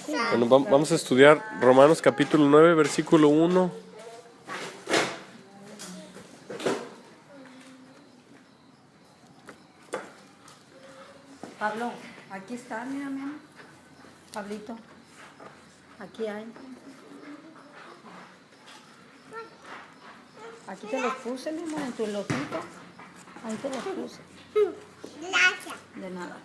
Bueno, vamos a estudiar Romanos capítulo 9, versículo 1. Pablo, aquí está, mira, mira. Pablito, aquí hay. Aquí te los puse, mi amor, en tu lotito. Ahí te los puse. Gracias. De nada.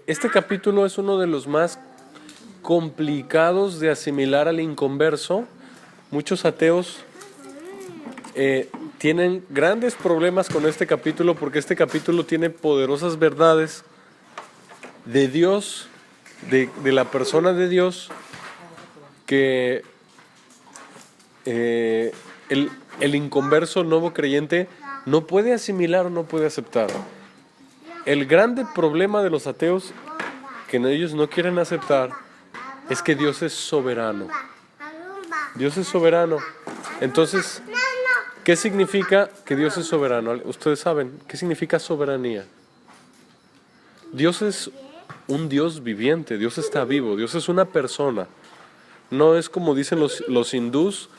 Este capítulo es uno de los más complicados de asimilar al inconverso. Muchos ateos tienen grandes problemas con este capítulo porque este capítulo tiene poderosas verdades de Dios, de la persona de Dios, que el inconverso, el nuevo creyente, no puede asimilar o no puede aceptar. El grande problema de los ateos que ellos no quieren aceptar es que Dios es soberano. Dios es soberano. Entonces, ¿qué significa que Dios es soberano? Ustedes saben, ¿qué significa soberanía? Dios es un Dios viviente, Dios está vivo, Dios es una persona. No es como dicen los hindús,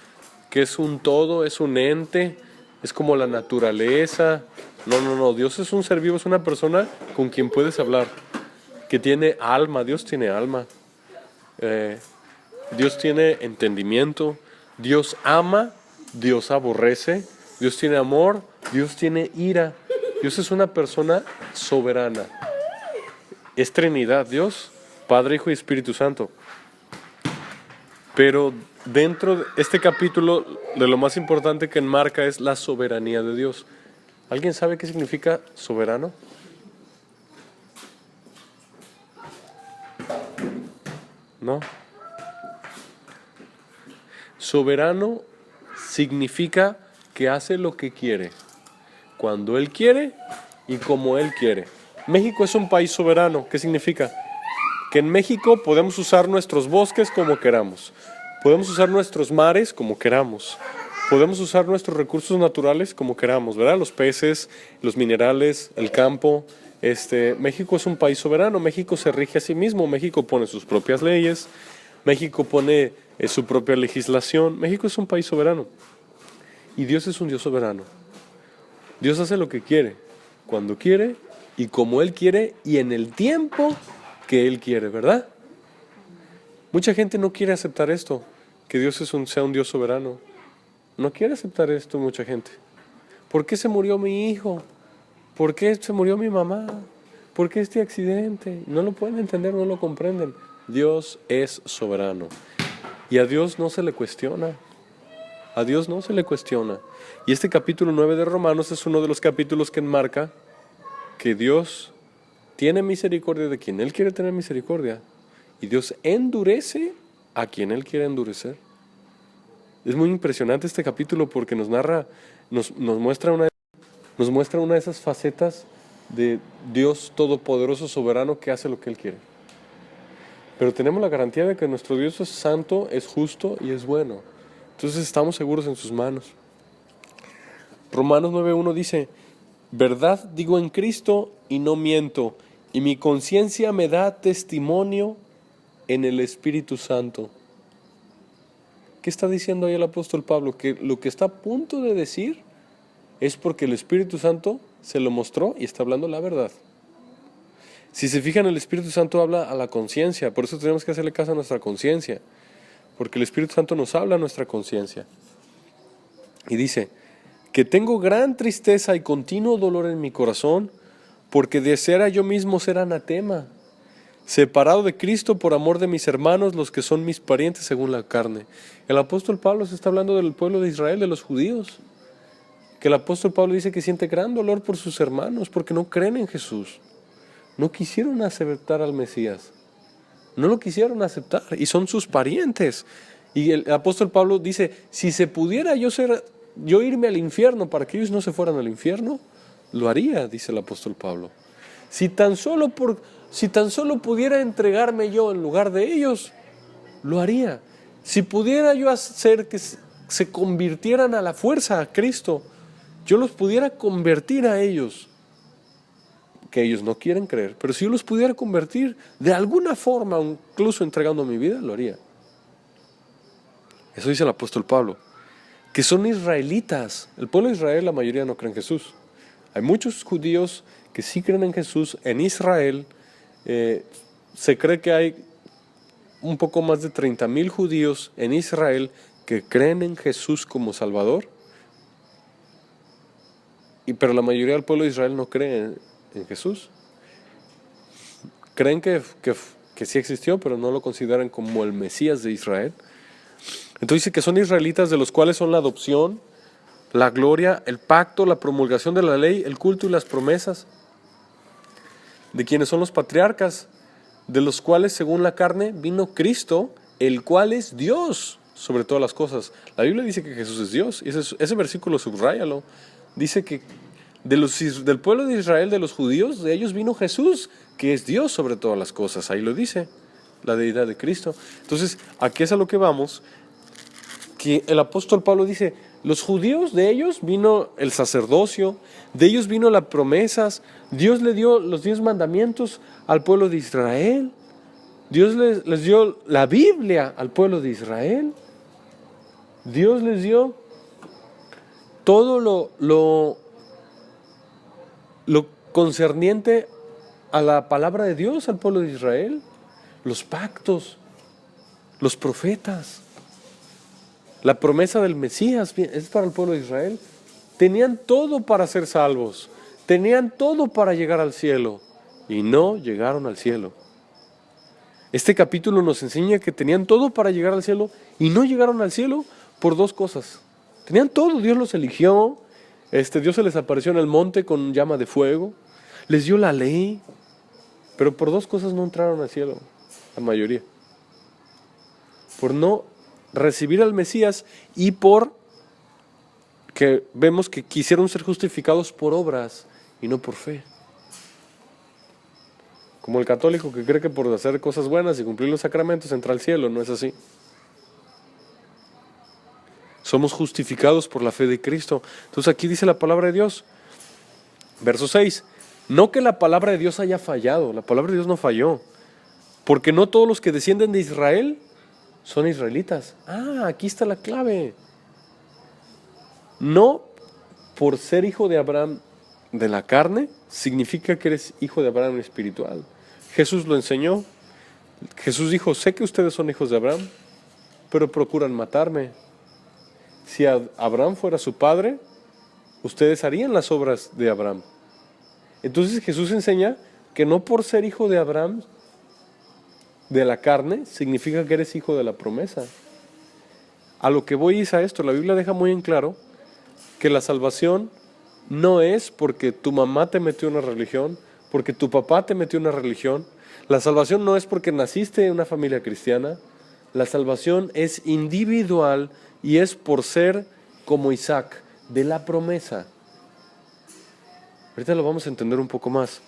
que es un todo, es un ente, es como la naturaleza. No, Dios es un ser vivo, es una persona con quien puedes hablar, que tiene alma. Dios tiene alma. Dios tiene entendimiento, Dios ama, Dios aborrece, Dios tiene amor, Dios tiene ira. Dios es una persona soberana. Es Trinidad, Dios, Padre, Hijo y Espíritu Santo. Pero dentro de este capítulo, de lo más importante que enmarca es la soberanía de Dios. ¿Alguien sabe qué significa soberano? ¿No? Soberano significa que hace lo que quiere, cuando Él quiere y como Él quiere. México es un país soberano. ¿Qué significa? Que en México podemos usar nuestros bosques como queramos, podemos usar nuestros mares como queramos, podemos usar nuestros recursos naturales como queramos, ¿verdad? Los peces, los minerales, el campo. México es un país soberano. México se rige a sí mismo. México pone sus propias leyes. México pone su propia legislación. México es un país soberano. Y Dios es un Dios soberano. Dios hace lo que quiere, cuando quiere y como Él quiere y en el tiempo que Él quiere, ¿verdad? Mucha gente no quiere aceptar esto, que Dios sea un Dios soberano. No quiere aceptar esto mucha gente. ¿Por qué se murió mi hijo? ¿Por qué se murió mi mamá? ¿Por qué este accidente? No lo pueden entender, no lo comprenden. Dios es soberano. Y a Dios no se le cuestiona. A Dios no se le cuestiona. Y este capítulo 9 de Romanos es uno de los capítulos que enmarca que Dios tiene misericordia de quien Él quiere tener misericordia. Y Dios endurece a quien Él quiere endurecer. Es muy impresionante este capítulo porque nos narra, nos muestra una de esas facetas de Dios todopoderoso, soberano, que hace lo que Él quiere. Pero tenemos la garantía de que nuestro Dios es santo, es justo y es bueno. Entonces estamos seguros en sus manos. Romanos 9:1 dice: verdad digo en Cristo y no miento, y mi conciencia me da testimonio en el Espíritu Santo. ¿Qué está diciendo ahí el apóstol Pablo? Que lo que está a punto de decir es porque el Espíritu Santo se lo mostró y está hablando la verdad. Si se fijan, el Espíritu Santo habla a la conciencia, por eso tenemos que hacerle caso a nuestra conciencia, porque el Espíritu Santo nos habla a nuestra conciencia. Y dice que tengo gran tristeza y continuo dolor en mi corazón, porque deseara yo mismo ser anatema, separado de Cristo por amor de mis hermanos, los que son mis parientes según la carne. El apóstol Pablo se está hablando del pueblo de Israel, de los judíos, que el apóstol Pablo dice que siente gran dolor por sus hermanos, porque no creen en Jesús. No quisieron aceptar al Mesías, no lo quisieron aceptar, y son sus parientes. Y el apóstol Pablo dice, si se pudiera yo irme al infierno para que ellos no se fueran al infierno, lo haría, dice el apóstol Pablo. Si tan solo pudiera entregarme yo en lugar de ellos, lo haría. Si pudiera yo hacer que se convirtieran a la fuerza a Cristo, yo los pudiera convertir a ellos. que ellos no quieren creer, pero si yo los pudiera convertir de alguna forma, incluso entregando mi vida, lo haría. Eso dice el apóstol Pablo, que son israelitas. El pueblo de Israel, la mayoría no cree en Jesús. Hay muchos judíos que sí creen en Jesús. En Israel se cree que hay un poco más de 30,000 judíos en Israel que creen en Jesús como Salvador. Pero la mayoría del pueblo de Israel no cree en Jesús. Creen que sí existió, pero no lo consideran como el Mesías de Israel. Entonces dice que son israelitas, de los cuales son la adopción, la gloria, el pacto, la promulgación de la ley, el culto y las promesas, de quienes son los patriarcas, de los cuales según la carne vino Cristo, el cual es Dios sobre todas las cosas. La Biblia dice que Jesús es Dios, y ese versículo subráyalo. Dice que del pueblo de Israel, de los judíos, de ellos vino Jesús, que es Dios sobre todas las cosas. Ahí lo dice, la deidad de Cristo. Entonces, aquí es a lo que vamos, que el apóstol Pablo dice, los judíos, de ellos vino el sacerdocio, de ellos vino las promesas, Dios le dio los 10 mandamientos al pueblo de Israel, Dios les dio la Biblia al pueblo de Israel, Dios les dio todo lo concerniente a la palabra de Dios al pueblo de Israel, los pactos, los profetas, la promesa del Mesías es para el pueblo de Israel. Tenían todo para ser salvos, tenían todo para llegar al cielo y no llegaron al cielo. Este capítulo nos enseña que tenían todo para llegar al cielo y no llegaron al cielo por 2 cosas. Tenían todo, Dios los eligió, Dios se les apareció en el monte con llama de fuego, les dio la ley, pero por 2 cosas no entraron al cielo, la mayoría. Por no recibir al Mesías y por que vemos que quisieron ser justificados por obras y no por fe. Como el católico que cree que por hacer cosas buenas y cumplir los sacramentos entra al cielo, no es así. Somos justificados por la fe de Cristo. Entonces aquí dice la palabra de Dios, verso 6, no que la palabra de Dios haya fallado, la palabra de Dios no falló, porque no todos los que descienden de Israel son israelitas. Aquí está la clave. No por ser hijo de Abraham de la carne, significa que eres hijo de Abraham espiritual. Jesús lo enseñó. Jesús dijo, sé que ustedes son hijos de Abraham, pero procuran matarme. Si Abraham fuera su padre, ustedes harían las obras de Abraham. Entonces Jesús enseña que no por ser hijo de Abraham de la carne, significa que eres hijo de la promesa. A lo que voy es a esto, la Biblia deja muy en claro que la salvación no es porque tu mamá te metió en una religión, porque tu papá te metió en una religión. La salvación no es porque naciste en una familia cristiana. La salvación es individual y es por ser como Isaac, de la promesa. Ahorita lo vamos a entender un poco más.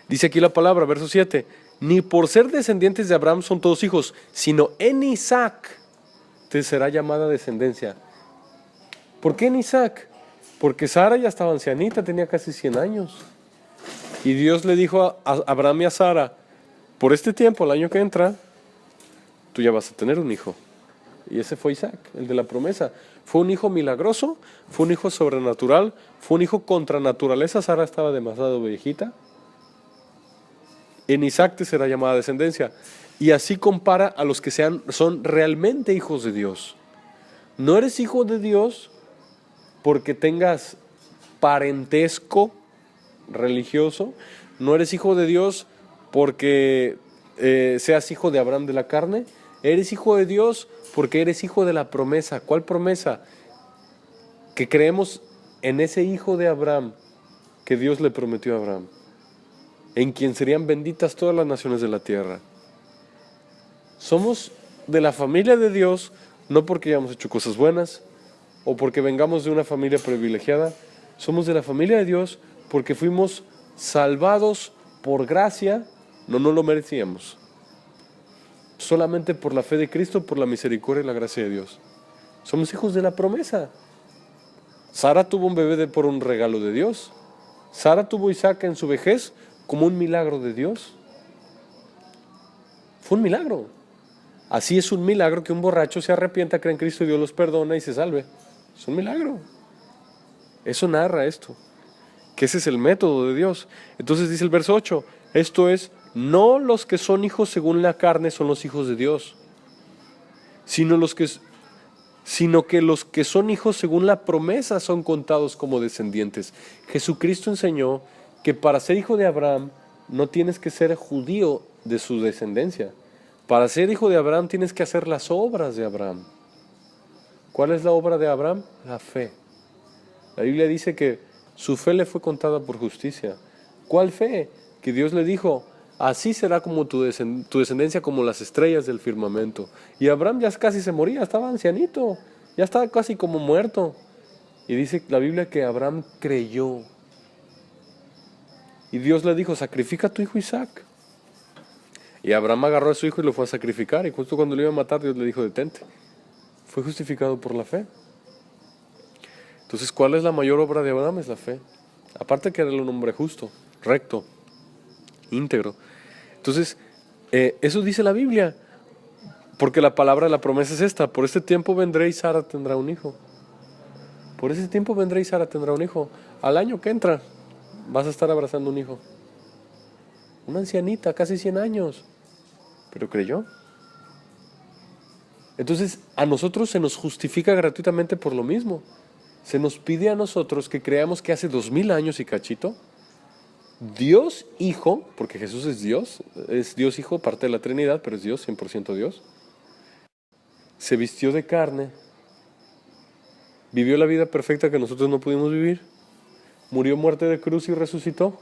Dice aquí la palabra, verso 7, ni por ser descendientes de Abraham son todos hijos, sino en Isaac te será llamada descendencia. ¿Por qué en Isaac? Porque Sara ya estaba ancianita, tenía casi 100 años. Y Dios le dijo a Abraham y a Sara, por este tiempo, el año que entra, tú ya vas a tener un hijo. Y ese fue Isaac, el de la promesa. Fue un hijo milagroso, fue un hijo sobrenatural, fue un hijo contra naturaleza. Sara estaba demasiado viejita. En Isaac te será llamada descendencia. Y así compara a los que son realmente hijos de Dios. No eres hijo de Dios porque tengas parentesco religioso. No eres hijo de Dios porque seas hijo de Abraham de la carne. Eres hijo de Dios porque eres hijo de la promesa. ¿Cuál promesa? Que creemos en ese hijo de Abraham que Dios le prometió a Abraham, en quien serían benditas todas las naciones de la tierra. Somos de la familia de Dios, no porque hayamos hecho cosas buenas o porque vengamos de una familia privilegiada. Somos de la familia de Dios porque fuimos salvados por gracia, no lo merecíamos. Solamente por la fe de Cristo, por la misericordia y la gracia de Dios. Somos hijos de la promesa. Sara tuvo un bebé por un regalo de Dios. Sara tuvo a Isaac en su vejez como un milagro de Dios. Fue un milagro. Así es un milagro que un borracho se arrepienta, cree en Cristo y Dios los perdona y se salve. Es un milagro. Eso narra esto, que ese es el método de Dios. Entonces dice el verso 8, esto es, no los que son hijos según la carne son los hijos de Dios, sino que los que son hijos según la promesa son contados como descendientes. Jesucristo enseñó que para ser hijo de Abraham no tienes que ser judío de su descendencia. Para ser hijo de Abraham tienes que hacer las obras de Abraham. ¿Cuál es la obra de Abraham? La fe. La Biblia dice que su fe le fue contada por justicia. ¿Cuál fe? Que Dios le dijo, así será como tu descendencia como las estrellas del firmamento. Y Abraham ya casi se moría, estaba ancianito, ya estaba casi como muerto. Y dice la Biblia que Abraham creyó. Y Dios le dijo, sacrifica a tu hijo Isaac. Y Abraham agarró a su hijo y lo fue a sacrificar. Y justo cuando lo iba a matar, Dios le dijo, detente. Fue justificado por la fe. Entonces, ¿cuál es la mayor obra de Abraham? Es la fe. Aparte que era un hombre justo, recto, íntegro. Entonces, eso dice la Biblia. Porque la palabra de la promesa es esta. Por este tiempo vendré y Sara tendrá un hijo. Por ese tiempo vendré y Sara tendrá un hijo. Al año que entra, vas a estar abrazando un hijo. Una ancianita, casi 100 años. Pero creyó. Entonces, a nosotros se nos justifica gratuitamente por lo mismo. Se nos pide a nosotros que creamos que hace 2000 años y cachito, Dios Hijo, porque Jesús es Dios Hijo, parte de la Trinidad, pero es Dios, 100% Dios, se vistió de carne, vivió la vida perfecta que nosotros no pudimos vivir, murió muerte de cruz y resucitó.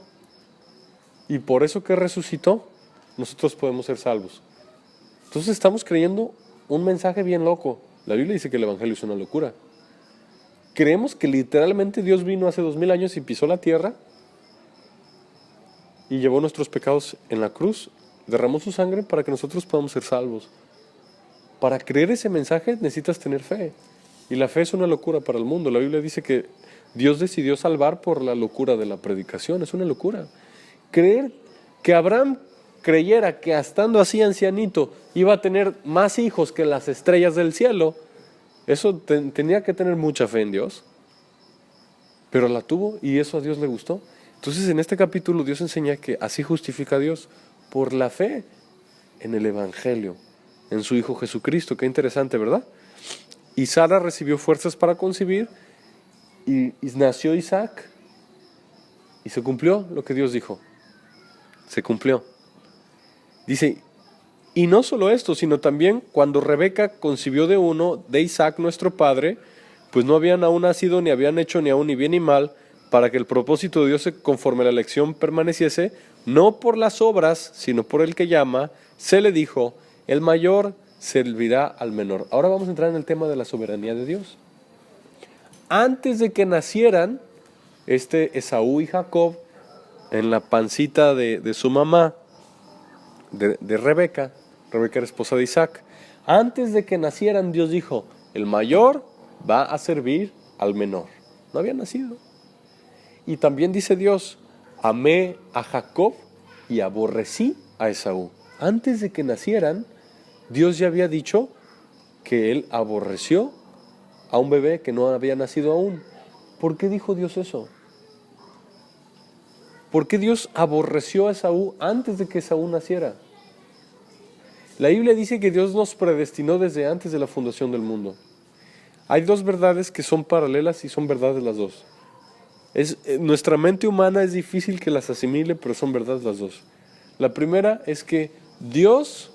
Y por eso que resucitó, nosotros podemos ser salvos. Entonces estamos creyendo un mensaje bien loco. La Biblia dice que el Evangelio es una locura. Creemos que literalmente Dios vino hace 2000 años y pisó la tierra y llevó nuestros pecados en la cruz, derramó su sangre para que nosotros podamos ser salvos. Para creer ese mensaje necesitas tener fe. Y la fe es una locura para el mundo. La Biblia dice que Dios decidió salvar por la locura de la predicación. Es una locura. Creer que Abraham creyera que estando así ancianito iba a tener más hijos que las estrellas del cielo, eso tenía que tener mucha fe en Dios. Pero la tuvo y eso a Dios le gustó. Entonces en este capítulo Dios enseña que así justifica a Dios por la fe en el Evangelio, en su Hijo Jesucristo. Qué interesante, ¿verdad? Y Sara recibió fuerzas para concebir y nació Isaac y se cumplió lo que Dios dijo. Se cumplió. Dice, y no solo esto, sino también cuando Rebeca concibió de Isaac nuestro padre, pues no habían aún nacido ni habían hecho ni aún ni bien ni mal, para que el propósito de Dios conforme a la elección permaneciese, no por las obras, sino por el que llama, se le dijo, el mayor servirá al menor. Ahora vamos a entrar en el tema de la soberanía de Dios. Antes de que nacieran Esaú y Jacob, en la pancita de su mamá, de Rebeca era esposa de Isaac, antes de que nacieran Dios dijo, el mayor va a servir al menor. No había nacido. Y también dice Dios, amé a Jacob y aborrecí a Esaú. Antes de que nacieran, Dios ya había dicho que él aborreció a un bebé que no había nacido aún. ¿Por qué dijo Dios eso? ¿Por qué Dios aborreció a Esaú antes de que Esaú naciera? La Biblia dice que Dios nos predestinó desde antes de la fundación del mundo. Hay dos verdades que son paralelas y son verdades las dos. Nuestra mente humana es difícil que las asimile, pero son verdades las dos. La primera es que Dios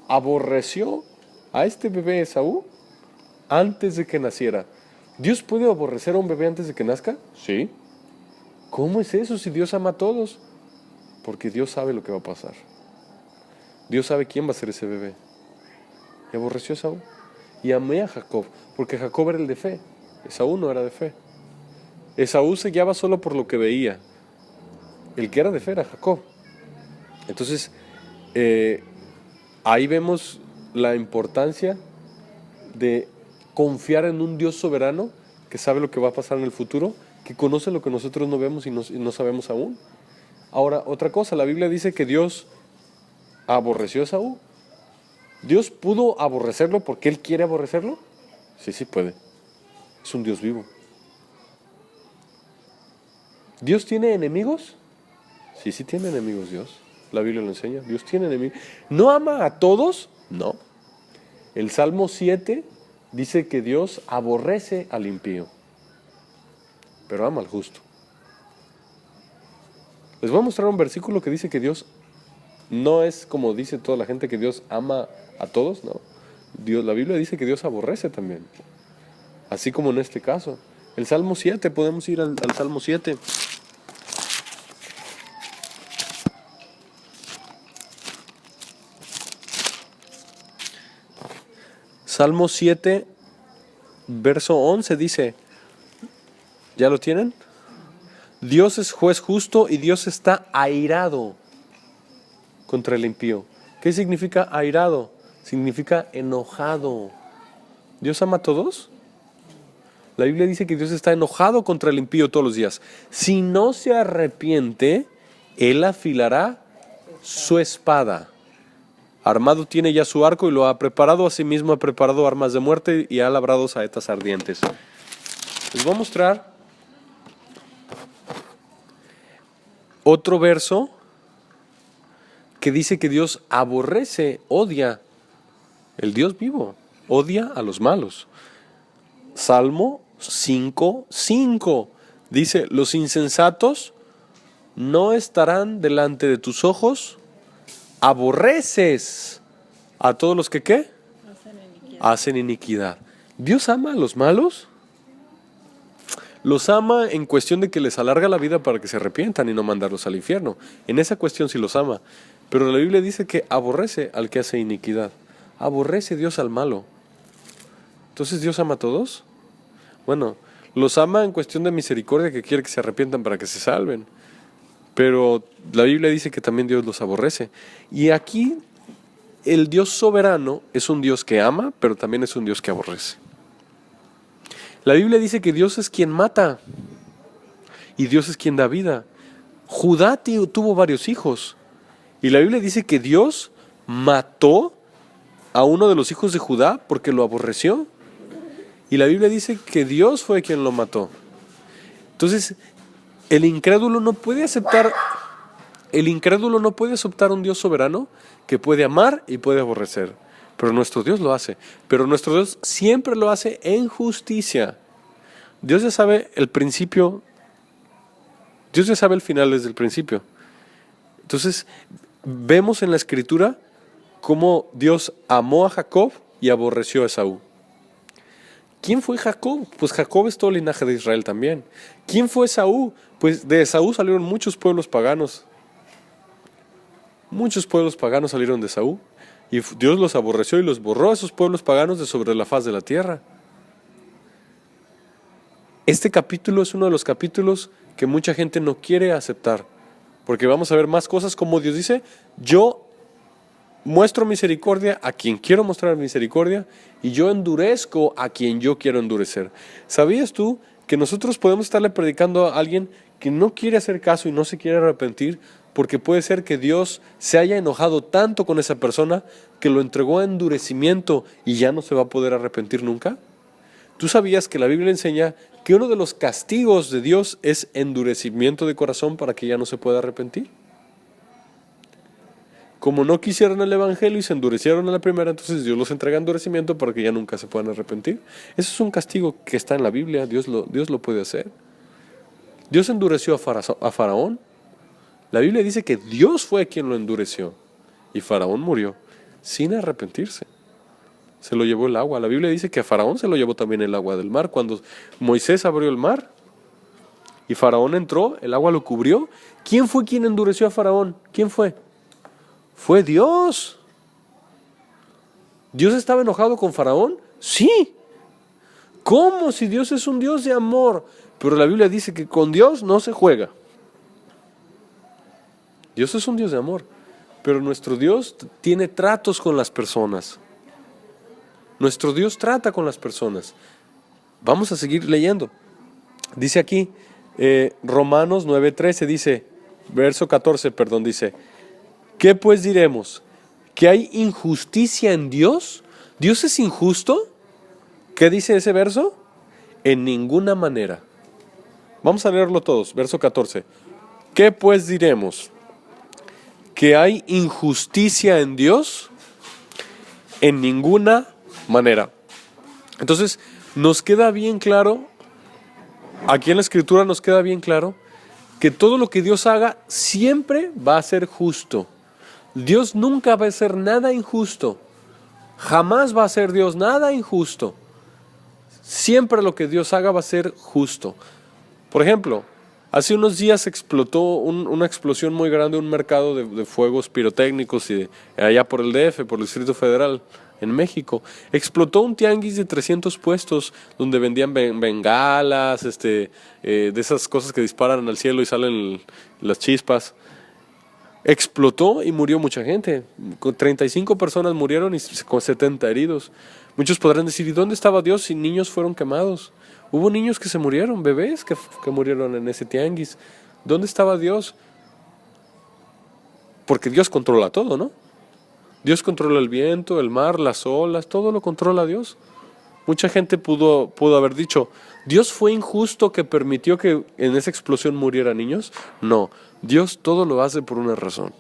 aborreció a este bebé Esaú antes de que naciera. ¿Dios puede aborrecer a un bebé antes de que nazca? Sí. ¿Cómo es eso si Dios ama a todos? Porque Dios sabe lo que va a pasar. Dios sabe quién va a ser ese bebé. Y aborreció a Esaú. Y amé a Jacob, porque Jacob era el de fe. Esaú no era de fe. Esaú se guiaba solo por lo que veía. El que era de fe era Jacob. Entonces, ahí vemos la importancia de confiar en un Dios soberano que sabe lo que va a pasar en el futuro, que conoce lo que nosotros no vemos y no sabemos aún. Ahora, otra cosa, la Biblia dice que Dios aborreció a Esaú. ¿Dios pudo aborrecerlo porque Él quiere aborrecerlo? Sí, sí puede. Es un Dios vivo. ¿Dios tiene enemigos? Sí, sí tiene enemigos Dios. La Biblia lo enseña. Dios tiene enemigos. ¿No ama a todos? No. El Salmo 7 dice que Dios aborrece al impío, pero ama al justo. Les voy a mostrar un versículo que dice que Dios no es como dice toda la gente que Dios ama a todos, no. La Biblia dice que Dios aborrece también, así como en este caso. El Salmo 7, podemos ir al Salmo 7. Salmo 7, verso 11 dice, ¿ya lo tienen? Dios es juez justo y Dios está airado contra el impío. ¿Qué significa airado? Significa enojado. ¿Dios ama a todos? La Biblia dice que Dios está enojado contra el impío todos los días. Si no se arrepiente, Él afilará su espada. Armado tiene ya su arco y lo ha preparado. Asimismo ha preparado armas de muerte y ha labrado saetas ardientes. Les voy a mostrar otro verso que dice que Dios aborrece, odia, el Dios vivo, odia a los malos. Salmo 5:5 dice, los insensatos no estarán delante de tus ojos, aborreces a todos los que ¿qué? Hacen iniquidad. ¿Dios ama a los malos? Los ama en cuestión de que les alarga la vida para que se arrepientan y no mandarlos al infierno. En esa cuestión sí los ama. Pero la Biblia dice que aborrece al que hace iniquidad. Aborrece Dios al malo. Entonces, ¿Dios ama a todos? Bueno, los ama en cuestión de misericordia, que quiere que se arrepientan para que se salven. Pero la Biblia dice que también Dios los aborrece. Y aquí el Dios soberano es un Dios que ama, pero también es un Dios que aborrece. La Biblia dice que Dios es quien mata y Dios es quien da vida. Judá tuvo varios hijos y la Biblia dice que Dios mató a uno de los hijos de Judá porque lo aborreció. Y la Biblia dice que Dios fue quien lo mató. Entonces, el incrédulo no puede aceptar un Dios soberano que puede amar y puede aborrecer. Pero nuestro Dios lo hace. Pero nuestro Dios siempre lo hace en justicia. Dios ya sabe el principio. Dios ya sabe el final desde el principio. Entonces, vemos en la Escritura cómo Dios amó a Jacob y aborreció a Esaú. ¿Quién fue Jacob? Pues Jacob es todo el linaje de Israel también. ¿Quién fue Esaú? Pues de Esaú salieron muchos pueblos paganos. Muchos pueblos paganos salieron de Esaú. Y Dios los aborreció y los borró a esos pueblos paganos de sobre la faz de la tierra. Este capítulo es uno de los capítulos que mucha gente no quiere aceptar. Porque vamos a ver más cosas como Dios dice, yo muestro misericordia a quien quiero mostrar misericordia y yo endurezco a quien yo quiero endurecer. ¿Sabías tú que nosotros podemos estarle predicando a alguien que no quiere hacer caso y no se quiere arrepentir? Porque puede ser que Dios se haya enojado tanto con esa persona que lo entregó a endurecimiento y ya no se va a poder arrepentir nunca. ¿Tú sabías que la Biblia enseña que uno de los castigos de Dios es endurecimiento de corazón para que ya no se pueda arrepentir? Como no quisieron el Evangelio y se endurecieron a la primera, entonces Dios los entrega endurecimiento para que ya nunca se puedan arrepentir. Eso es un castigo que está en la Biblia, Dios lo puede hacer. Dios endureció a Faraón. La Biblia dice que Dios fue quien lo endureció y Faraón murió sin arrepentirse. Se lo llevó el agua. La Biblia dice que a Faraón se lo llevó también el agua del mar. Cuando Moisés abrió el mar y Faraón entró, el agua lo cubrió. ¿Quién fue quien endureció a Faraón? ¿Quién fue? Fue Dios. ¿Dios estaba enojado con Faraón? Sí. ¿Cómo? Si Dios es un Dios de amor. Pero la Biblia dice que con Dios no se juega. Dios es un Dios de amor, pero nuestro Dios tiene tratos con las personas. Nuestro Dios trata con las personas. Vamos a seguir leyendo. Dice aquí, Romanos 9:13 dice, verso 14, perdón, dice, ¿qué pues diremos? ¿Que hay injusticia en Dios? ¿Dios es injusto? ¿Qué dice ese verso? En ninguna manera. Vamos a leerlo todos, verso 14. ¿Qué pues diremos? ¿Que hay injusticia en Dios? En ninguna manera. Entonces, nos queda bien claro, aquí en la Escritura nos queda bien claro, que todo lo que Dios haga siempre va a ser justo. Dios nunca va a hacer nada injusto. Jamás va a hacer Dios nada injusto. Siempre lo que Dios haga va a ser justo. Por ejemplo, hace unos días explotó una explosión muy grande en un mercado de fuegos pirotécnicos allá por el DF, por el Distrito Federal, en México. Explotó un tianguis de 300 puestos donde vendían bengalas, de esas cosas que disparan al cielo y salen las chispas. Explotó y murió mucha gente. 35 personas murieron y con 70 heridos. Muchos podrán decir, ¿y dónde estaba Dios si niños fueron quemados? Hubo niños que se murieron, bebés que murieron en ese tianguis. ¿Dónde estaba Dios? Porque Dios controla todo, ¿no? Dios controla el viento, el mar, las olas, todo lo controla Dios. Mucha gente pudo haber dicho, ¿Dios fue injusto que permitió que en esa explosión murieran niños? No, Dios todo lo hace por una razón.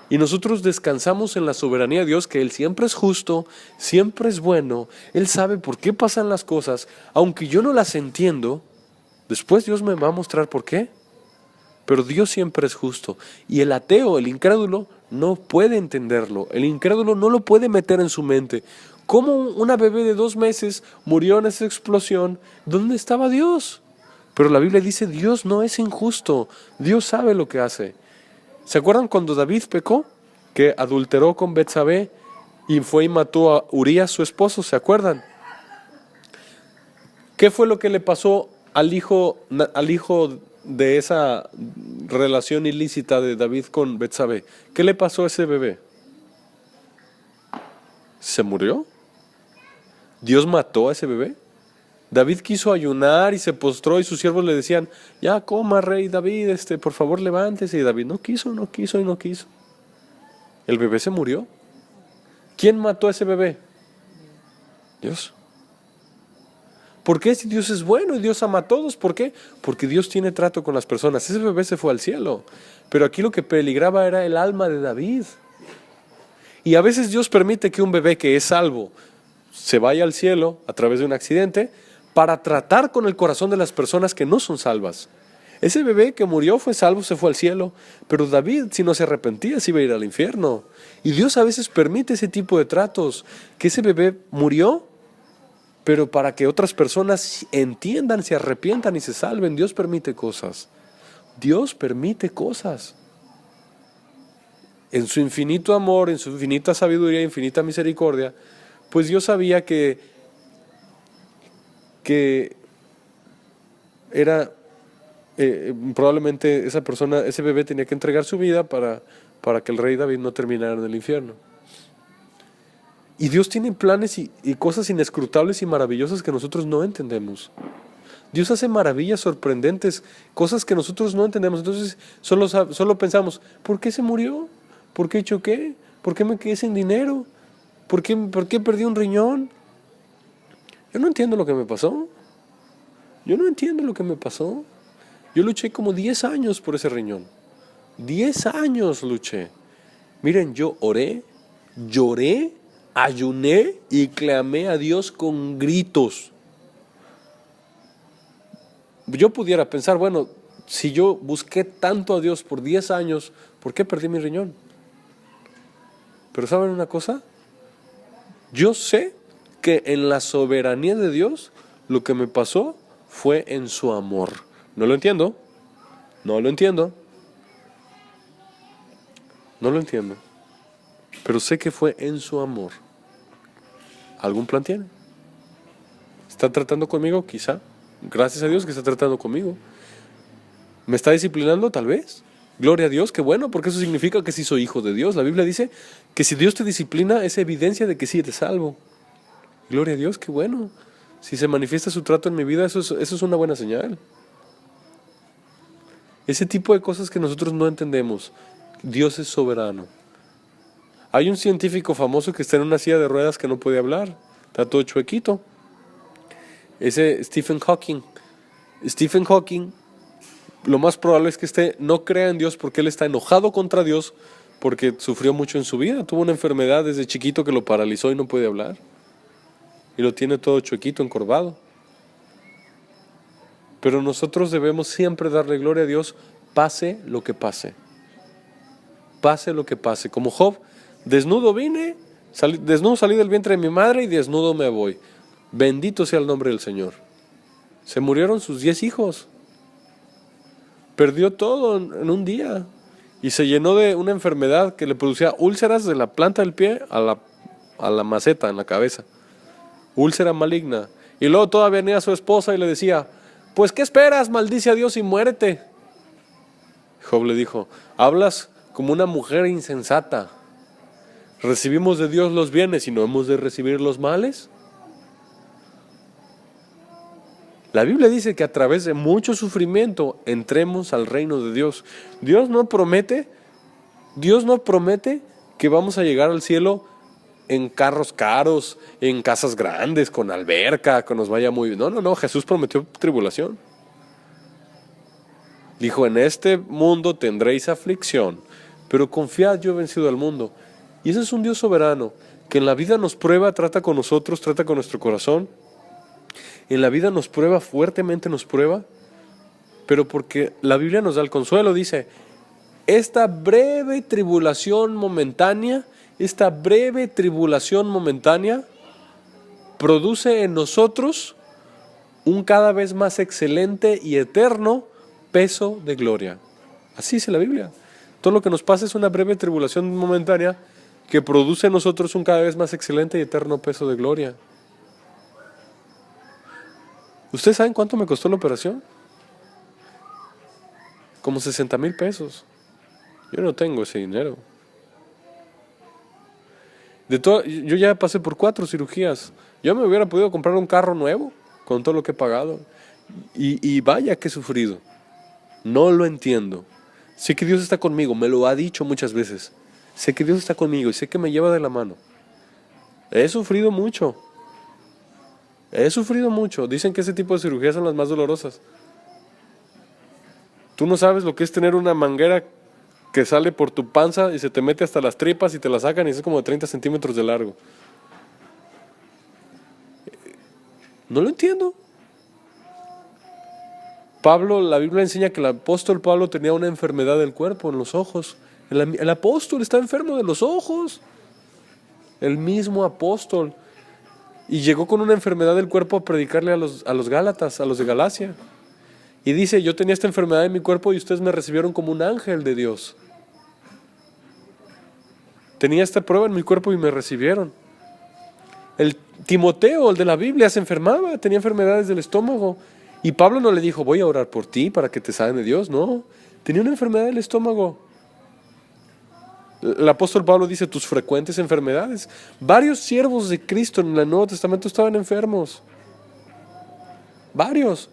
Y nosotros descansamos en la soberanía de Dios, que Él siempre es justo, siempre es bueno, Él sabe por qué pasan las cosas, aunque yo no las entiendo, después Dios me va a mostrar por qué. Pero Dios siempre es justo. Y el ateo, el incrédulo, no puede entenderlo. El incrédulo no lo puede meter en su mente. ¿Cómo una bebé de 2 meses murió en esa explosión? ¿Dónde estaba Dios? Pero la Biblia dice, Dios no es injusto. Dios sabe lo que hace. ¿Se acuerdan cuando David pecó? Que adulteró con Betsabé y fue y mató a Urías, su esposo. ¿Se acuerdan? ¿Qué fue lo que le pasó al hijo de esa relación ilícita de David con Betsabé? ¿Qué le pasó a ese bebé? ¿Se murió? ¿Dios mató a ese bebé? David quiso ayunar y se postró y sus siervos le decían, ya coma rey David, por favor levántese. Y David no quiso. El bebé se murió. ¿Quién mató a ese bebé? Dios. ¿Por qué si Dios es bueno y Dios ama a todos? ¿Por qué? Porque Dios tiene trato con las personas. Ese bebé se fue al cielo. Pero aquí lo que peligraba era el alma de David. Y a veces Dios permite que un bebé que es salvo se vaya al cielo a través de un accidente para tratar con el corazón de las personas que no son salvas. Ese bebé que murió fue salvo, se fue al cielo. Pero David, si no se arrepentía, se iba a ir al infierno. Y Dios a veces permite ese tipo de tratos. Que ese bebé murió, pero para que otras personas entiendan, se arrepientan y se salven. Dios permite cosas. Dios permite cosas. En su infinito amor, en su infinita sabiduría, infinita misericordia, pues Dios sabía que era probablemente esa persona, ese bebé tenía que entregar su vida para que el rey David no terminara en el infierno. Y Dios tiene planes y cosas inescrutables y maravillosas que nosotros no entendemos. Dios hace maravillas sorprendentes, cosas que nosotros no entendemos. Entonces solo pensamos, ¿por qué se murió? ¿Por qué choqué? ¿Por qué me quedé sin dinero? ¿Por qué perdí un riñón? Yo no entiendo lo que me pasó. Yo luché como 10 años por ese riñón. 10 años luché. Miren, yo oré, lloré, ayuné y clamé a Dios con gritos. Yo pudiera pensar, bueno, si yo busqué tanto a Dios por 10 años, ¿por qué perdí mi riñón? Pero ¿saben una cosa? Yo sé que en la soberanía de Dios lo que me pasó fue en su amor. No lo entiendo. Pero sé que fue en su amor. ¿Algún plan tiene? ¿Está tratando conmigo? Quizá. Gracias a Dios que está tratando conmigo. ¿Me está disciplinando? Tal vez. Gloria a Dios, qué bueno, porque eso significa que sí soy hijo de Dios. La Biblia dice que si Dios te disciplina es evidencia de que sí eres salvo. Gloria a Dios, qué bueno. Si se manifiesta su trato en mi vida, eso es una buena señal. Ese tipo de cosas que nosotros no entendemos. Dios es soberano. Hay un científico famoso que está en una silla de ruedas que no puede hablar. Está todo chuequito. Ese Stephen Hawking. Stephen Hawking, lo más probable es que no crea en Dios porque él está enojado contra Dios porque sufrió mucho en su vida. Tuvo una enfermedad desde chiquito que lo paralizó y no puede hablar. Y lo tiene todo chuequito, encorvado. Pero nosotros debemos siempre darle gloria a Dios, pase lo que pase. Pase lo que pase. Como Job, desnudo vine, desnudo salí del vientre de mi madre y desnudo me voy. Bendito sea el nombre del Señor. Se murieron sus 10 hijos. Perdió todo en un día. Y se llenó de una enfermedad que le producía úlceras de la planta del pie a la maceta en la cabeza. Úlcera maligna. Y luego todavía venía su esposa y le decía, pues ¿qué esperas? Maldice a Dios y muérete. Job le dijo, hablas como una mujer insensata. ¿Recibimos de Dios los bienes y no hemos de recibir los males? La Biblia dice que a través de mucho sufrimiento entremos al reino de Dios. Dios no promete que vamos a llegar al cielo en carros caros, en casas grandes, con alberca, que nos vaya muy bien. No, Jesús prometió tribulación. Dijo, en este mundo tendréis aflicción, pero confiad, yo he vencido al mundo. Y ese es un Dios soberano, que en la vida nos prueba, trata con nosotros, trata con nuestro corazón. En la vida nos prueba, fuertemente nos prueba, pero porque la Biblia nos da el consuelo, dice, esta breve tribulación momentánea produce en nosotros un cada vez más excelente y eterno peso de gloria. Así dice la Biblia. Todo lo que nos pasa es una breve tribulación momentánea que produce en nosotros un cada vez más excelente y eterno peso de gloria. ¿Ustedes saben cuánto me costó la operación? Como 60,000 pesos. Yo no tengo ese dinero. Yo ya pasé por 4 cirugías. Yo me hubiera podido comprar un carro nuevo con todo lo que he pagado. Y vaya que he sufrido. No lo entiendo. Sé que Dios está conmigo, me lo ha dicho muchas veces. Sé que Dios está conmigo y sé que me lleva de la mano. He sufrido mucho. Dicen que ese tipo de cirugías son las más dolorosas. Tú no sabes lo que es tener una manguera que sale por tu panza y se te mete hasta las tripas y te la sacan y es como de 30 centímetros de largo. No lo entiendo. La Biblia enseña que el apóstol Pablo tenía una enfermedad del cuerpo, en los ojos. El apóstol está enfermo de los ojos. El mismo apóstol. Y llegó con una enfermedad del cuerpo a predicarle a los Gálatas, a los de Galacia. Y dice, yo tenía esta enfermedad en mi cuerpo y ustedes me recibieron como un ángel de Dios. Tenía esta prueba en mi cuerpo y me recibieron. El Timoteo, el de la Biblia, se enfermaba, tenía enfermedades del estómago. Y Pablo no le dijo, voy a orar por ti para que te sane Dios. No, tenía una enfermedad del estómago. El apóstol Pablo dice, tus frecuentes enfermedades. Varios siervos de Cristo en el Nuevo Testamento estaban enfermos. Varios.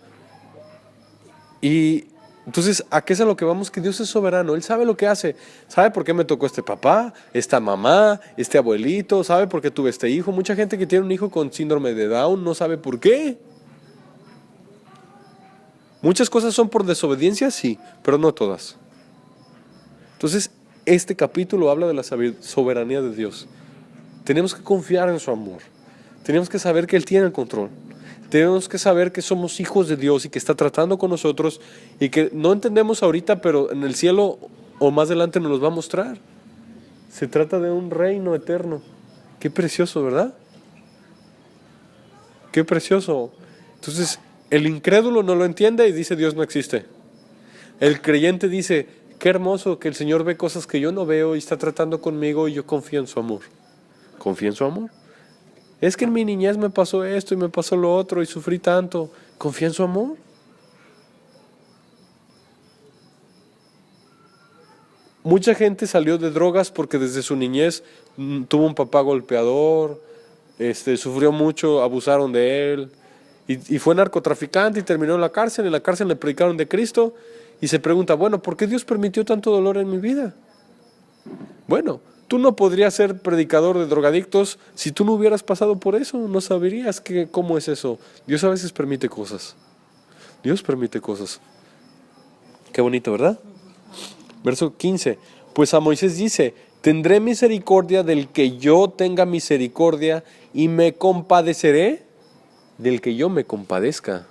Y entonces, ¿a qué es a lo que vamos? Que Dios es soberano. Él sabe lo que hace. ¿Sabe por qué me tocó este papá, esta mamá, este abuelito? ¿Sabe por qué tuve este hijo? Mucha gente que tiene un hijo con síndrome de Down no sabe por qué. Muchas cosas son por desobediencia, sí, pero no todas. Entonces, este capítulo habla de la soberanía de Dios. Tenemos que confiar en su amor. Tenemos que saber que Él tiene el control. Tenemos que saber que somos hijos de Dios y que está tratando con nosotros y que no entendemos ahorita, pero en el cielo o más adelante nos los va a mostrar. Se trata de un reino eterno. Qué precioso, ¿verdad? Qué precioso. Entonces, el incrédulo no lo entiende y dice Dios no existe. El creyente dice, qué hermoso que el Señor ve cosas que yo no veo y está tratando conmigo y yo confío en su amor. ¿Confío en su amor? Es que en mi niñez me pasó esto y me pasó lo otro y sufrí tanto. ¿Confía en su amor? Mucha gente salió de drogas porque desde su niñez tuvo un papá golpeador, sufrió mucho, abusaron de él, Y fue narcotraficante y terminó en la cárcel. En la cárcel le predicaron de Cristo. Y se pregunta, bueno, ¿por qué Dios permitió tanto dolor en mi vida? Bueno, tú no podrías ser predicador de drogadictos si tú no hubieras pasado por eso. No saberías cómo es eso. Dios a veces permite cosas. Dios permite cosas. Qué bonito, ¿verdad? Verso 15. Pues a Moisés dice, tendré misericordia del que yo tenga misericordia y me compadeceré del que yo me compadezca.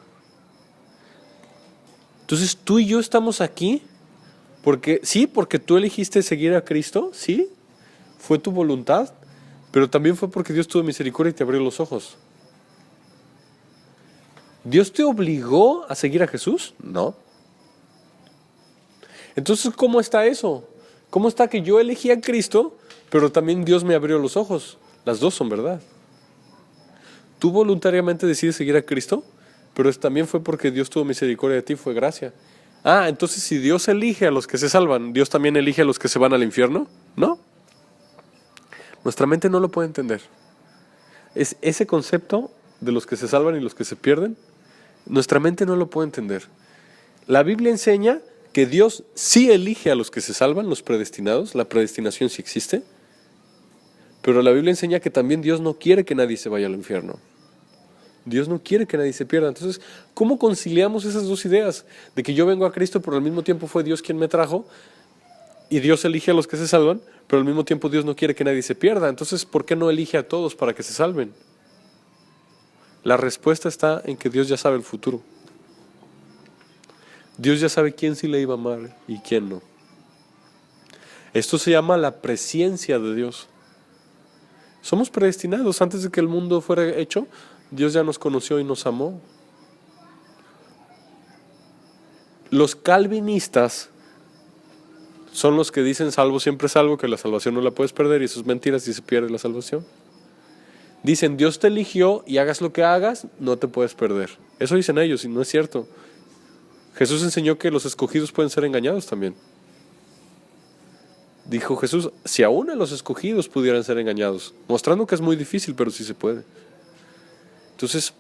Entonces tú y yo estamos aquí porque tú elegiste seguir a Cristo, sí, fue tu voluntad, pero también fue porque Dios tuvo misericordia y te abrió los ojos. ¿Dios te obligó a seguir a Jesús? No. Entonces, ¿cómo está eso? ¿Cómo está que yo elegí a Cristo, pero también Dios me abrió los ojos? Las dos son verdad. Tú voluntariamente decides seguir a Cristo, pero también fue porque Dios tuvo misericordia de ti, fue gracia. Entonces si Dios elige a los que se salvan, ¿Dios también elige a los que se van al infierno? No. Nuestra mente no lo puede entender. Es ese concepto de los que se salvan y los que se pierden, nuestra mente no lo puede entender. La Biblia enseña que Dios sí elige a los que se salvan, los predestinados, la predestinación sí existe, pero la Biblia enseña que también Dios no quiere que nadie se vaya al infierno. Dios no quiere que nadie se pierda. Entonces, ¿cómo conciliamos esas dos ideas? De que yo vengo a Cristo, pero al mismo tiempo fue Dios quien me trajo, y Dios elige a los que se salvan, pero al mismo tiempo Dios no quiere que nadie se pierda. Entonces, ¿por qué no elige a todos para que se salven? La respuesta está en que Dios ya sabe el futuro. Dios ya sabe quién sí le iba a amar y quién no. Esto se llama la presciencia de Dios. Somos predestinados. Antes de que el mundo fuera hecho, Dios ya nos conoció y nos amó. Los calvinistas son los que dicen salvo siempre salvo, que la salvación no la puedes perder, y eso es mentira si se pierde la salvación. Dicen Dios te eligió y hagas lo que hagas, no te puedes perder. Eso dicen ellos y no es cierto. Jesús enseñó que los escogidos pueden ser engañados también. Dijo Jesús, si aún a los escogidos pudieran ser engañados, mostrando que es muy difícil, pero sí se puede. Entonces,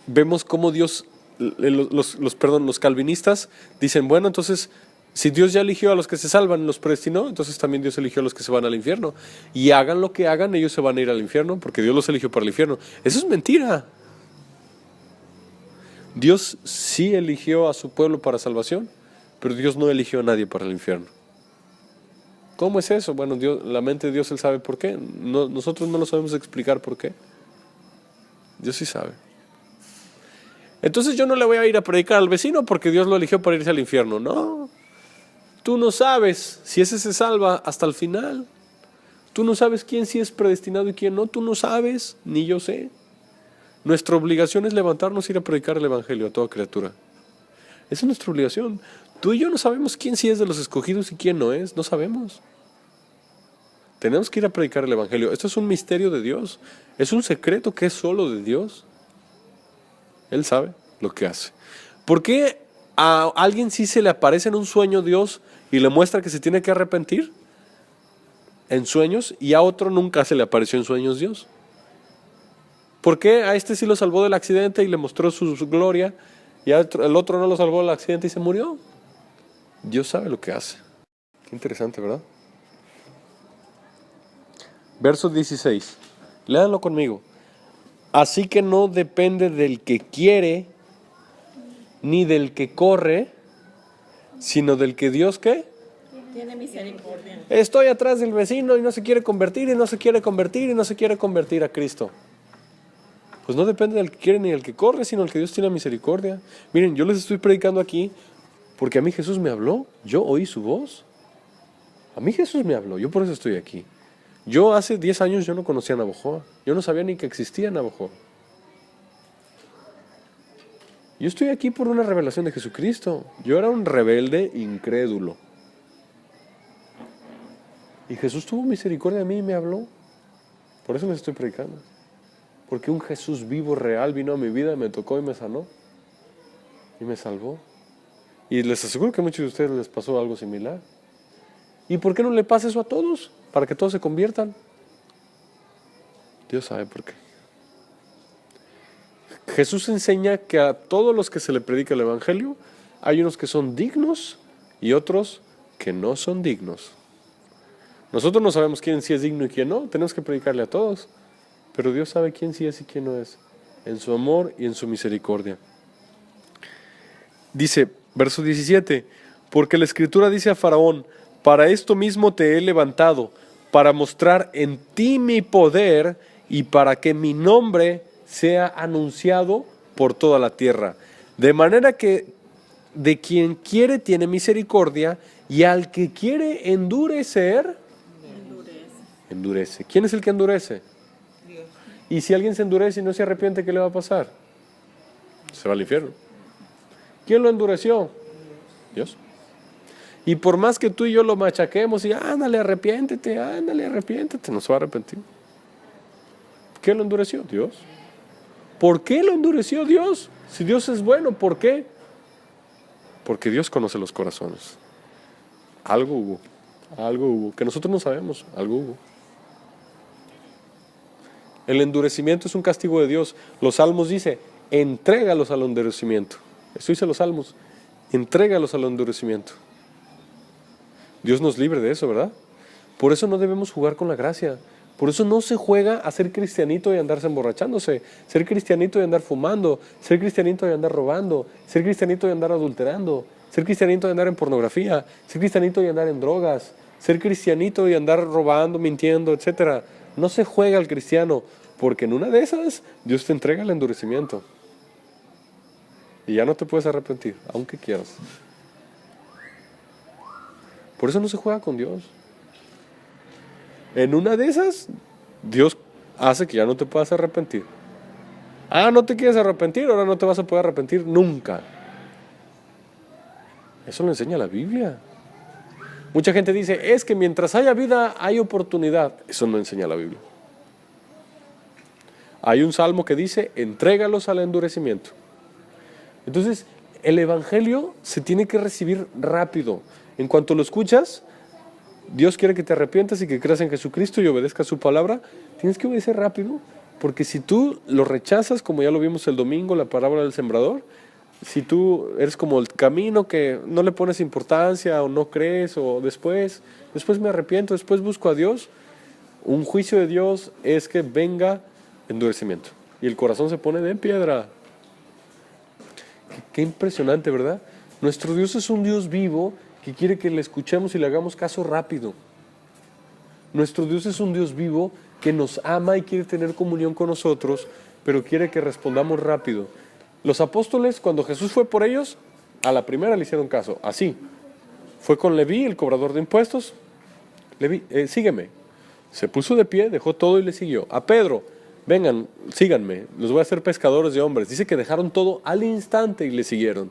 vemos cómo Dios, los calvinistas dicen, bueno, entonces, si Dios ya eligió a los que se salvan, los predestinó, entonces también Dios eligió a los que se van al infierno. Y hagan lo que hagan, ellos se van a ir al infierno, porque Dios los eligió para el infierno. Eso es mentira. Dios sí eligió a su pueblo para salvación, pero Dios no eligió a nadie para el infierno. ¿Cómo es eso? Bueno, la mente de Dios, Él sabe por qué. Nosotros no lo sabemos explicar por qué. Dios sí sabe. Entonces yo no le voy a ir a predicar al vecino porque Dios lo eligió para irse al infierno. No. Tú no sabes si ese se salva hasta el final. Tú no sabes quién sí es predestinado y quién no. Tú no sabes, ni yo sé. Nuestra obligación es levantarnos y ir a predicar el evangelio a toda criatura. Esa es nuestra obligación. Tú y yo no sabemos quién sí es de los escogidos y quién no es. No sabemos. Tenemos que ir a predicar el evangelio. Esto es un misterio de Dios. Es un secreto que es solo de Dios. Él sabe lo que hace. ¿Por qué a alguien sí se le aparece en un sueño Dios y le muestra que se tiene que arrepentir en sueños, y a otro nunca se le apareció en sueños Dios? ¿Por qué a este sí lo salvó del accidente y le mostró su gloria, y el otro no lo salvó del accidente y se murió? Dios sabe lo que hace. Qué interesante, ¿verdad? Verso 16. Léanlo conmigo. Así que no depende del que quiere, ni del que corre, sino del que Dios, ¿qué? Tiene misericordia. Estoy atrás del vecino y no se quiere convertir, y no se quiere convertir, y no se quiere convertir a Cristo. Pues no depende del que quiere ni del que corre, sino del que Dios tiene misericordia. Miren, yo les estoy predicando aquí porque a mí Jesús me habló. Yo oí su voz. A mí Jesús me habló. Yo por eso estoy aquí. Yo hace 10 años yo no conocía a Navajoa. Yo no sabía ni que existía Navajoa. Yo estoy aquí por una revelación de Jesucristo. Yo era un rebelde incrédulo. Y Jesús tuvo misericordia de mí y me habló. Por eso les estoy predicando. Porque un Jesús vivo, real, vino a mi vida, me tocó y me sanó. Y me salvó. Y les aseguro que a muchos de ustedes les pasó algo similar. ¿Y por qué no le pasa eso a todos? Para que todos se conviertan. Dios sabe por qué. Jesús enseña que a todos los que se le predica el Evangelio, hay unos que son dignos y otros que no son dignos. Nosotros no sabemos quién sí es digno y quién no, tenemos que predicarle a todos, pero Dios sabe quién sí es y quién no es, en su amor y en su misericordia. Dice, verso 17, porque la Escritura dice a Faraón, para esto mismo te he levantado, para mostrar en ti mi poder y para que mi nombre sea anunciado por toda la tierra. De manera que de quien quiere tiene misericordia y al que quiere endurecer, endurece. ¿Quién es el que endurece? Dios. Y si alguien se endurece y no se arrepiente, ¿qué le va a pasar? Se va al infierno. ¿Quién lo endureció? Dios. Y por más que tú y yo lo machaquemos y ándale, arrepiéntete, no se va a arrepentir. ¿Quién lo endureció? Dios. ¿Por qué lo endureció Dios? Si Dios es bueno, ¿por qué? Porque Dios conoce los corazones. Algo hubo, que nosotros no sabemos, algo hubo. El endurecimiento es un castigo de Dios. Los Salmos dice, entrégalos al endurecimiento. Eso dice los Salmos, entrégalos al endurecimiento. Dios nos libre de eso, ¿verdad? Por eso no debemos jugar con la gracia. Por eso no se juega a ser cristianito y andarse emborrachándose, ser cristianito y andar fumando, ser cristianito y andar robando, ser cristianito y andar adulterando, ser cristianito y andar en pornografía, ser cristianito y andar en drogas, ser cristianito y andar robando, mintiendo, etc. No se juega al cristiano, porque en una de esas Dios te entrega el endurecimiento. Y ya no te puedes arrepentir, aunque quieras. Por eso no se juega con Dios. En una de esas, Dios hace que ya no te puedas arrepentir. No te quieres arrepentir, ahora no te vas a poder arrepentir nunca. Eso lo enseña la Biblia. Mucha gente dice, es que mientras haya vida hay oportunidad. Eso no enseña la Biblia. Hay un salmo que dice, entrégalos al endurecimiento. Entonces, el Evangelio se tiene que recibir rápido. En cuanto lo escuchas, Dios quiere que te arrepientas y que creas en Jesucristo y obedezcas su palabra. Tienes que obedecer rápido, porque si tú lo rechazas, como ya lo vimos el domingo, la parábola del sembrador, si tú eres como el camino que no le pones importancia o no crees, o después me arrepiento, después busco a Dios, un juicio de Dios es que venga endurecimiento y el corazón se pone de piedra. Qué impresionante, ¿verdad? Nuestro Dios es un Dios vivo que quiere que le escuchemos y le hagamos caso rápido. Nuestro Dios es un Dios vivo que nos ama y quiere tener comunión con nosotros, pero quiere que respondamos rápido. Los apóstoles, cuando Jesús fue por ellos, a la primera le hicieron caso, así. Fue con Leví, el cobrador de impuestos. Leví, sígueme. Se puso de pie, dejó todo y le siguió. A Pedro, vengan, síganme, los voy a hacer pescadores de hombres. Dice que dejaron todo al instante y le siguieron.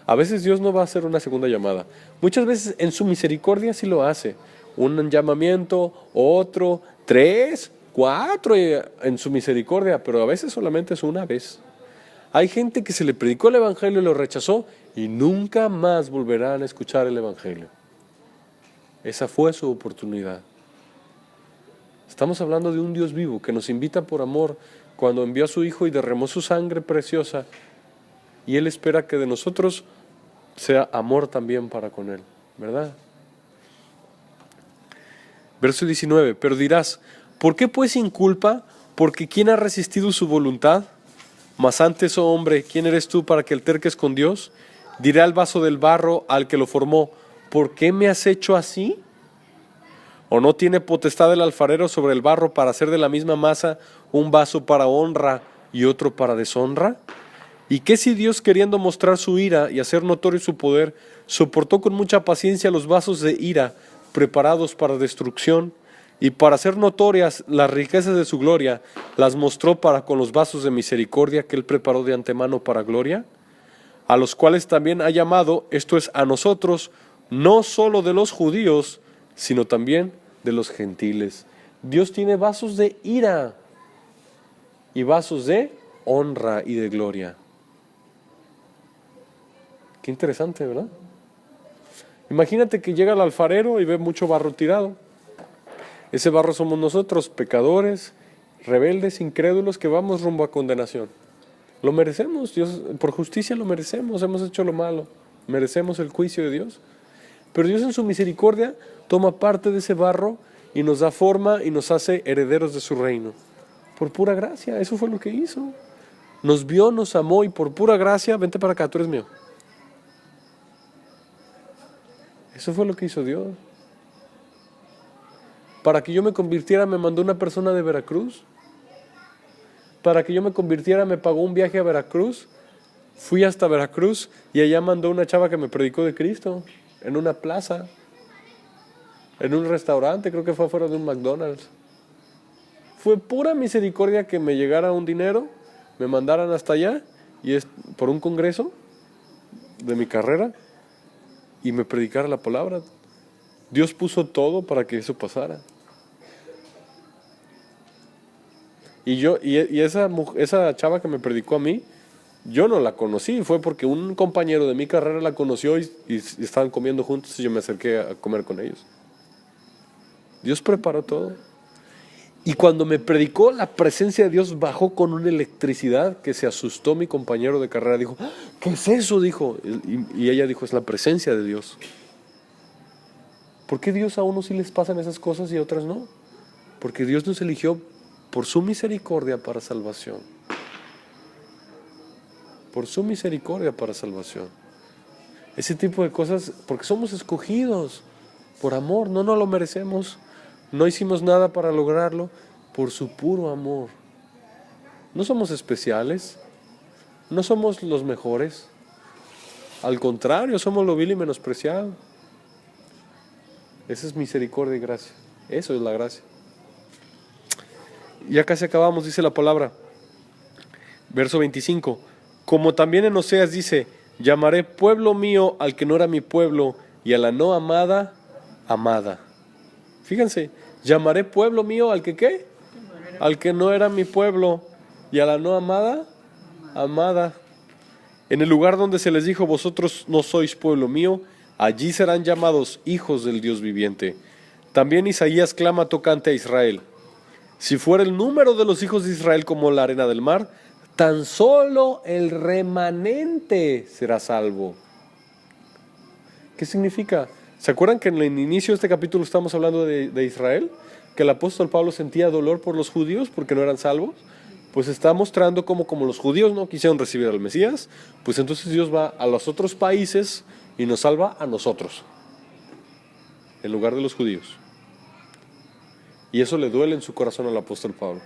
A veces Dios no va a hacer una segunda llamada. Muchas veces en su misericordia sí lo hace. Un llamamiento, otro, 3, 4 en su misericordia, pero a veces solamente es una vez. Hay gente que se le predicó el Evangelio y lo rechazó y nunca más volverán a escuchar el Evangelio. Esa fue su oportunidad. Estamos hablando de un Dios vivo que nos invita por amor cuando envió a su Hijo y derramó su sangre preciosa, y Él espera que de nosotros sea amor también para con Él, ¿verdad? Verso 19, pero dirás, ¿por qué pues sin culpa? Porque ¿quién ha resistido su voluntad? Mas antes, oh hombre, ¿quién eres tú para que alterques con Dios? Dirá el vaso del barro al que lo formó, ¿por qué me has hecho así? ¿O no tiene potestad el alfarero sobre el barro para hacer de la misma masa un vaso para honra y otro para deshonra? ¿Y qué si Dios, queriendo mostrar su ira y hacer notorio su poder, soportó con mucha paciencia los vasos de ira preparados para destrucción, y para hacer notorias las riquezas de su gloria, las mostró para con los vasos de misericordia que Él preparó de antemano para gloria? A los cuales también ha llamado, esto es, a nosotros, no solo de los judíos, sino también de los gentiles. Dios tiene vasos de ira y vasos de honra y de gloria. Qué interesante, ¿verdad? Imagínate que llega el alfarero y ve mucho barro tirado. Ese barro somos nosotros, pecadores, rebeldes, incrédulos, que vamos rumbo a condenación. Lo merecemos, Dios, por justicia lo merecemos, hemos hecho lo malo, merecemos el juicio de Dios. Pero Dios en su misericordia toma parte de ese barro y nos da forma y nos hace herederos de su reino. Por pura gracia, eso fue lo que hizo. Nos vio, nos amó y por pura gracia, vente para acá, tú eres mío. Eso fue lo que hizo Dios. Para que yo me convirtiera, me mandó una persona de Veracruz. Para que yo me convirtiera, me pagó un viaje a Veracruz. Fui hasta Veracruz y allá mandó una chava que me predicó de Cristo. En una plaza. En un restaurante, creo que fue afuera de un McDonald's. Fue pura misericordia que me llegara un dinero, me mandaran hasta allá, y es por un congreso de mi carrera, y me predicara la palabra. Dios puso todo para que eso pasara. Y esa chava que me predicó a mí, yo no la conocí, fue porque un compañero de mi carrera la conoció y estaban comiendo juntos y yo me acerqué a comer con ellos. Dios preparó todo. Y cuando me predicó, la presencia de Dios bajó con una electricidad que se asustó mi compañero de carrera. Dijo, ¿qué es eso? Dijo. Y ella dijo, es la presencia de Dios. ¿Por qué Dios a unos sí les pasan esas cosas y a otras no? Porque Dios nos eligió por su misericordia para salvación. Por su misericordia para salvación. Ese tipo de cosas, porque somos escogidos por amor, no nos lo merecemos. No hicimos nada para lograrlo, por su puro amor. No somos especiales, no somos los mejores. Al contrario, somos lo vil y menospreciado. Esa es misericordia y gracia. Eso es la gracia. Ya casi acabamos, dice la palabra. Verso 25. Como también en Oseas dice, llamaré pueblo mío al que no era mi pueblo, y a la no amada, amada. Fíjense, llamaré pueblo mío al que ¿qué? Al que no era mi pueblo, y a la no amada, amada. En el lugar donde se les dijo, vosotros no sois pueblo mío, allí serán llamados hijos del Dios viviente. También Isaías clama tocante a Israel. Si fuera el número de los hijos de Israel como la arena del mar, tan solo el remanente será salvo. ¿Qué significa? ¿Se acuerdan que en el inicio de este capítulo estamos hablando de Israel? Que el apóstol Pablo sentía dolor por los judíos porque no eran salvos. Pues está mostrando cómo como los judíos no quisieron recibir al Mesías, pues entonces Dios va a los otros países y nos salva a nosotros, en lugar de los judíos. Y eso le duele en su corazón al apóstol Pablo.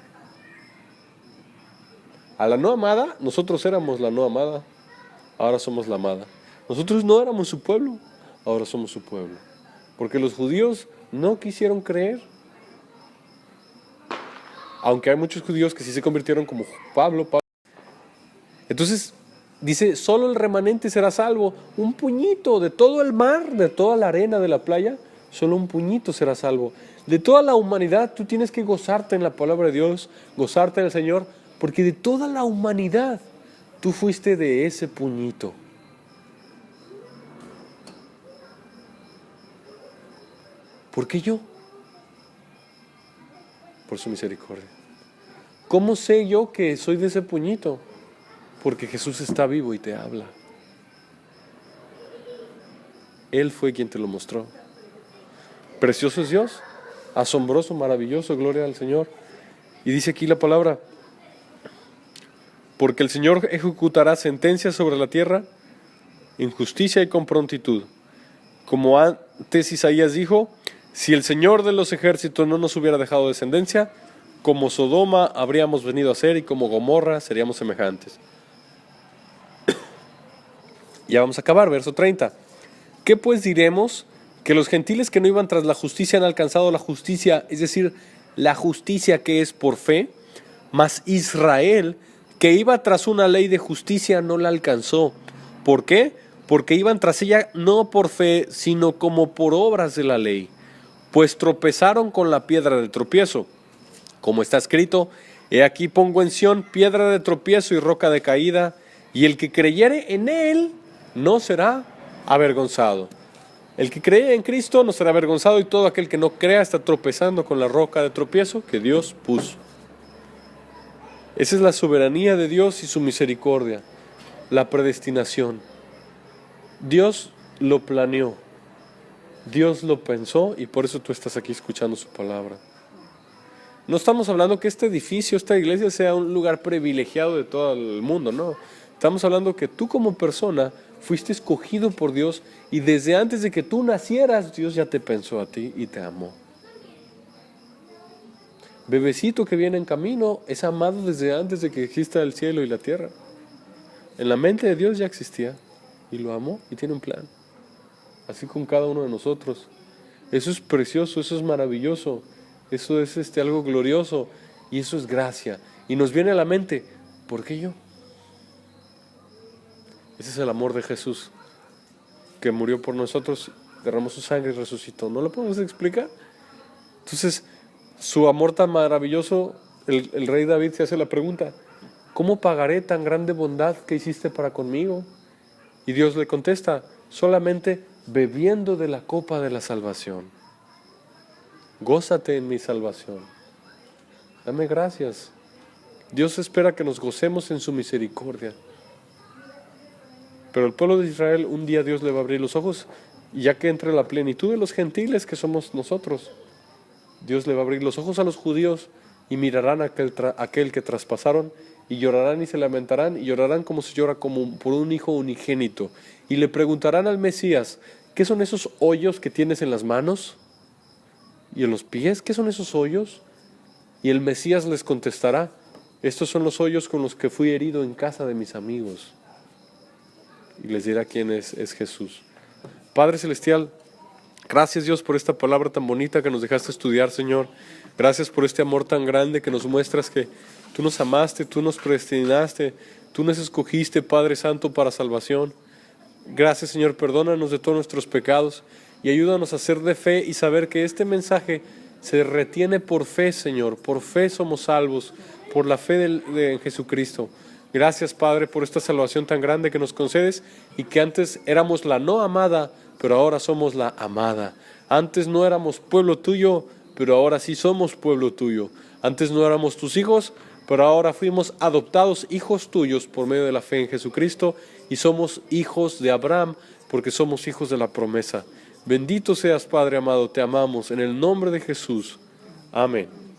A la no amada, nosotros éramos la no amada, ahora somos la amada. Nosotros no éramos su pueblo, ahora somos su pueblo. Porque los judíos no quisieron creer. Aunque hay muchos judíos que sí se convirtieron como Pablo. Entonces, dice, solo el remanente será salvo. Un puñito de todo el mar, de toda la arena de la playa, solo un puñito será salvo. De toda la humanidad, tú tienes que gozarte en la palabra de Dios, gozarte del Señor, porque de toda la humanidad, tú fuiste de ese puñito. ¿Por qué yo? Por su misericordia. ¿Cómo sé yo que soy de ese puñito? Porque Jesús está vivo y te habla. Él fue quien te lo mostró. Precioso es Dios, asombroso, maravilloso, gloria al Señor. Y dice aquí la palabra, porque el Señor ejecutará sentencias sobre la tierra en justicia y con prontitud. Como antes Isaías dijo, si el Señor de los ejércitos no nos hubiera dejado descendencia, como Sodoma habríamos venido a ser y como Gomorra seríamos semejantes. Ya vamos a acabar, verso 30. ¿Qué pues diremos? Que los gentiles que no iban tras la justicia han alcanzado la justicia, es decir, la justicia que es por fe, mas Israel, que iba tras una ley de justicia, no la alcanzó. ¿Por qué? Porque iban tras ella no por fe, sino como por obras de la ley. Pues tropezaron con la piedra de tropiezo. Como está escrito, he aquí pongo en Sión piedra de tropiezo y roca de caída, y el que creyere en él no será avergonzado. El que cree en Cristo no será avergonzado, y todo aquel que no crea está tropezando con la roca de tropiezo que Dios puso. Esa es la soberanía de Dios y su misericordia, la predestinación. Dios lo planeó, Dios lo pensó y por eso tú estás aquí escuchando su palabra. No estamos hablando que este edificio, esta iglesia sea un lugar privilegiado de todo el mundo, no. Estamos hablando que tú como persona fuiste escogido por Dios y desde antes de que tú nacieras, Dios ya te pensó a ti y te amó. Bebecito que viene en camino es amado desde antes de que exista el cielo y la tierra. En la mente de Dios ya existía y lo amó y tiene un plan. Así con cada uno de nosotros. Eso es precioso, eso es maravilloso, eso es algo glorioso y eso es gracia. Y nos viene a la mente, ¿por qué yo? Ese es el amor de Jesús, que murió por nosotros, derramó su sangre y resucitó. ¿No lo podemos explicar? Entonces, su amor tan maravilloso, el rey David se hace la pregunta, ¿cómo pagaré tan grande bondad que hiciste para conmigo? Y Dios le contesta, solamente bebiendo de la copa de la salvación. Gózate en mi salvación. Dame gracias. Dios espera que nos gocemos en su misericordia. Pero el pueblo de Israel, un día Dios le va a abrir los ojos, y ya que entre la plenitud de los gentiles que somos nosotros, Dios le va a abrir los ojos a los judíos y mirarán a aquel que traspasaron y llorarán y se lamentarán y llorarán como se llora como por un hijo unigénito. Y le preguntarán al Mesías, ¿qué son esos hoyos que tienes en las manos y en los pies? ¿Qué son esos hoyos? Y el Mesías les contestará, estos son los hoyos con los que fui herido en casa de mis amigos. Y les dirá quién es Jesús. Padre Celestial, gracias Dios por esta palabra tan bonita que nos dejaste estudiar, Señor. Gracias por este amor tan grande que nos muestras que tú nos amaste, tú nos predestinaste, tú nos escogiste, Padre Santo, para salvación. Gracias, Señor, perdónanos de todos nuestros pecados y ayúdanos a ser de fe y saber que este mensaje se retiene por fe, Señor. Por fe somos salvos, por la fe en Jesucristo. Gracias, Padre, por esta salvación tan grande que nos concedes y que antes éramos la no amada, pero ahora somos la amada. Antes no éramos pueblo tuyo, pero ahora sí somos pueblo tuyo. Antes no éramos tus hijos, pero ahora fuimos adoptados hijos tuyos por medio de la fe en Jesucristo y somos hijos de Abraham porque somos hijos de la promesa. Bendito seas, Padre amado, te amamos en el nombre de Jesús. Amén.